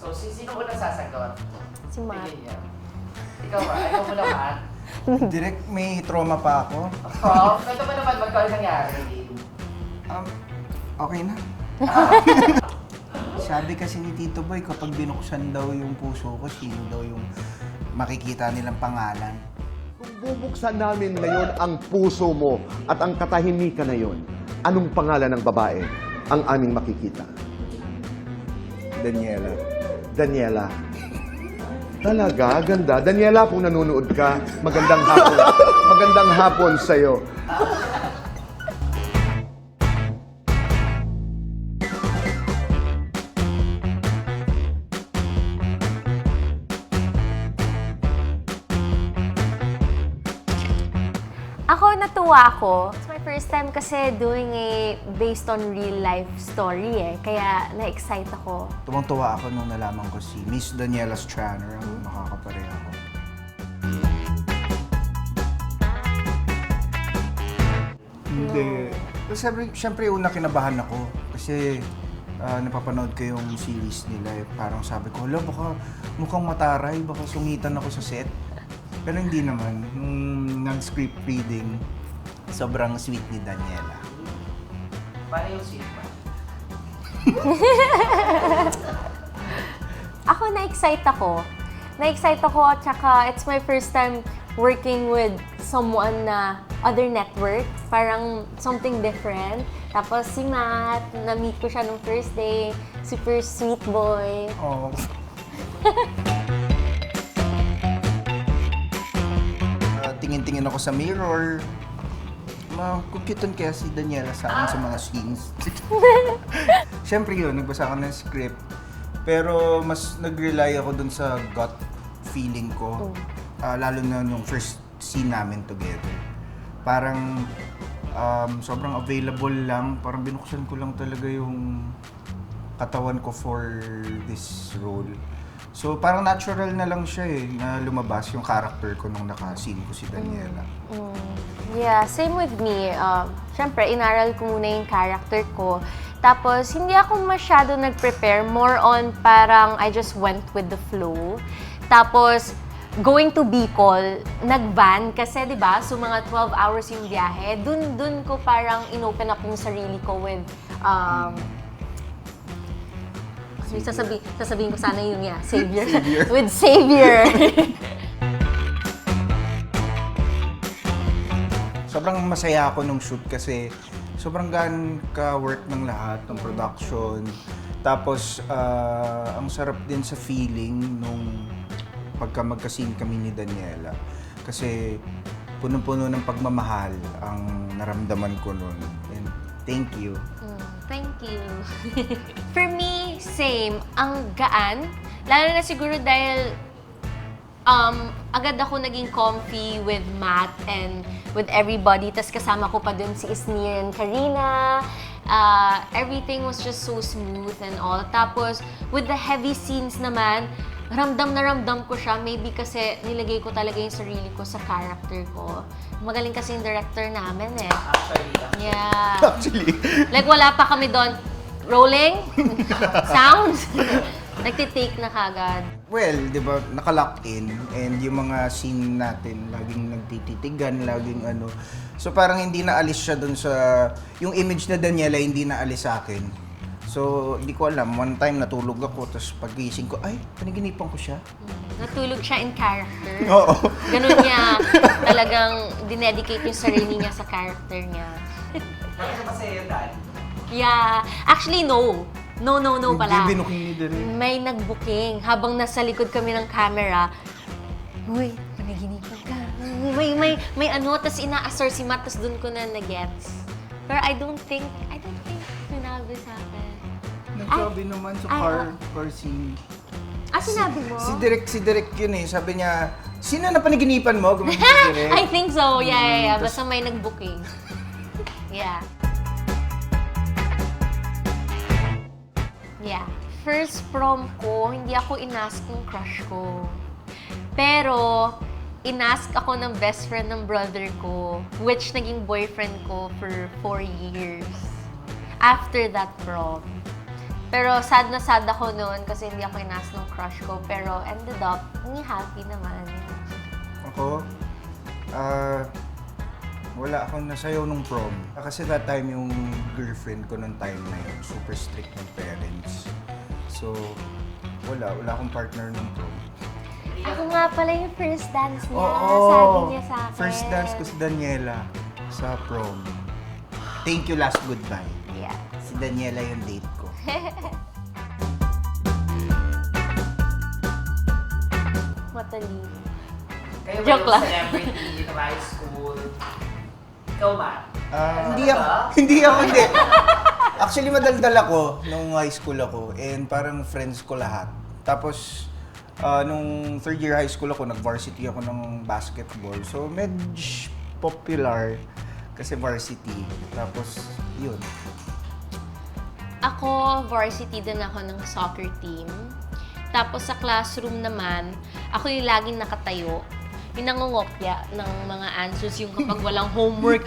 So, sino ko nasasagot? Si Matt. Tingin niya. Ikaw ba? Ikaw mo naman? Direct may trauma pa ako. Oh, ito ba naman magkano nangyari? Okay na. Sabi kasi ni Tito Boy, kapag binuksan daw yung puso ko, sino daw yung makikita nilang pangalan. Kung bubuksan namin ngayon ang puso mo at ang katahimikan na yon, anong pangalan ng babae ang aming makikita? Daniela. Daniela. Talaga, ganda. Daniela, kung nanonood ka, magandang hapon. Magandang hapon sa'yo. Ako, natuwa ako. It's my first time kasi doing a based on real life story eh. Kaya na-excite ako. Tuwang-tuwa ako nung nalaman ko si Miss Daniela Stranner ang makakapareha ko. Hindi. Siyempre, una kinabahan ako. Kasi napapanood ko yung series nila. Parang sabi ko, hala, baka mukhang mataray, baka sungitan ako sa set. Pero hindi naman. Nung nag-script reading, sobrang sweet ni Daniela. Paano yung sweet ba? Ako, na-excite ako. Na-excite ako at saka it's my first time working with someone na other network. Parang something different. Tapos si Matt, na-meet ko siya nung first day. Super sweet boy. Oh. Tingin-tingin ako sa mirror. Makukitan kaya si Daniela sa akin sa mga scenes. Siyempre yun, nagbasa ako ng script. Pero mas nag-rely ako dun sa gut feeling ko. Lalo na nung first scene namin together. Parang sobrang available lang. Parang binuksan ko lang talaga yung katawan ko for this role. So parang natural na lang siya eh, na lumabas yung character ko nung naka-scene ko si Daniela. Yeah, same with me. Siyempre, inaral ko muna yung character ko. Tapos, hindi ako masyado nag-prepare. More on parang I just went with the flow. Tapos, going to Bicol, nag-van kasi 'di ba? So mga 12 hours yung biyahe. Dun ko parang inopen up yung sarili ko with sasabihin ko sana yung Savior. With Savior. Sobrang masaya ako nung shoot kasi sobrang gaan ka-work ng lahat, ng production. Tapos, ang sarap din sa feeling nung pagka magka-scene kami ni Daniela. Kasi punong-puno ng pagmamahal ang naramdaman ko nun. And thank you. Thank you. For me, same. Ang gaan. Lalo na siguro dahil agad ako naging comfy with Matt and with everybody. Tas kasama ko pa dun si Isnir and Karina. Everything was just so smooth and all. Tapos, with the heavy scenes naman, ramdam na ramdam ko siya. Maybe kasi nilagay ko talaga yung sarili ko sa character ko. Magaling kasi yung director namin eh. Actually, Yeah. Actually, Like, wala pa kami doon. Rolling? Sound? Nagtitake na kagad. Well, di ba, naka-lock in and yung mga scene natin, laging nagtititigan, laging ano. So parang hindi na alis siya dun sa, yung image na Daniela hindi na alis sa akin. So, hindi ko alam. One time natulog ako, tapos paggising ko, ay, paniginipan ko siya. Natulog siya in character. Oo. Ganun niya, talagang dinedicate yung sarili niya sa character niya. bakit ka masaya Dan? Yeah. Actually, no. No pala. Hindi binuking ni Direk. May nag-booking. Habang nasa likod kami ng camera, uy, panaginipan ka. May ano, tas ina-assert si Matt, tas dun ko na nag-gets. Pero I don't think sinabi sa akin. Nagsabi naman sa car scene. Sinabi mo? Si Direk yun eh. Sabi niya, sino na paniginipan mo? Gumawa si Direk. I think so. Yeah. Tas- Basta may nag-booking. Yeah. Yeah. First prom ko, hindi ako inask ng crush ko. Pero, inask ako ng best friend ng brother ko, which naging boyfriend ko for 4 years. After that prom. Pero sad na sad ako noon kasi hindi ako inas ng crush ko. Pero ended up, happy naman. Ako, wala akong nasayaw nung prom. Kasi that time yung girlfriend ko nung time na yun, super strict ng parents. So, wala akong partner nung prom. Ako nga pala yung first dance niya. Oo. Sabi niya sa akin. First dance ko si Daniela sa prom. Thank you, last goodbye. Yeah. Si Daniela yung date ko. Matalino. Kayo ba Joke yung lang. celebrity ng high school? Ikaw, Matt? Hindi ako. Actually, madaldal ako nung high school ako and parang friends ko lahat. Tapos, nung third year high school ako, nag-varsity ako ng basketball. So, medyo popular kasi varsity. Tapos, yun. Ako, varsity din ako ng soccer team. Tapos sa classroom naman, ako yung laging nakatayo. Yung nangungopya ng mga answers, yung kapag walang homework.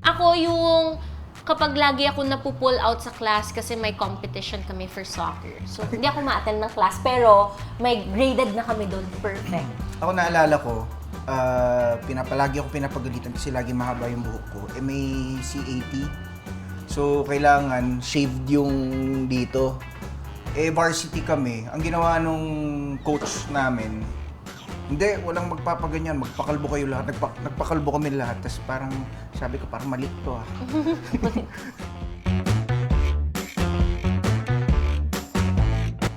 Ako yung kapag lagi ako napupull out sa class kasi may competition kami for soccer. So, hindi ako ma-attend ng class, pero may graded na kami doon. Perfect. Ako naalala ko, pinapalagi ako pinapagalitan kasi lagi mahaba yung buhok ko. May CAT. So, kailangan shaved yung dito. Varsity kami. Ang ginawa nung coach namin, hindi, walang magpapaganyan. Magpakalbo kayo lahat. Nagpakalbo kami lahat. Tapos parang, sabi ko, parang mali to ah.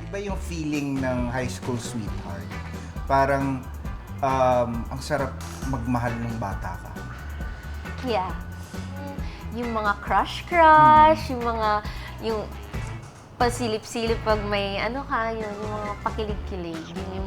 Iba yung feeling ng high school sweetheart. Parang, ang sarap magmahal ng bata ka. Yeah. Yung mga crush, yung pasilip-silip pag may yung mga pakilig-kilig. Yun yung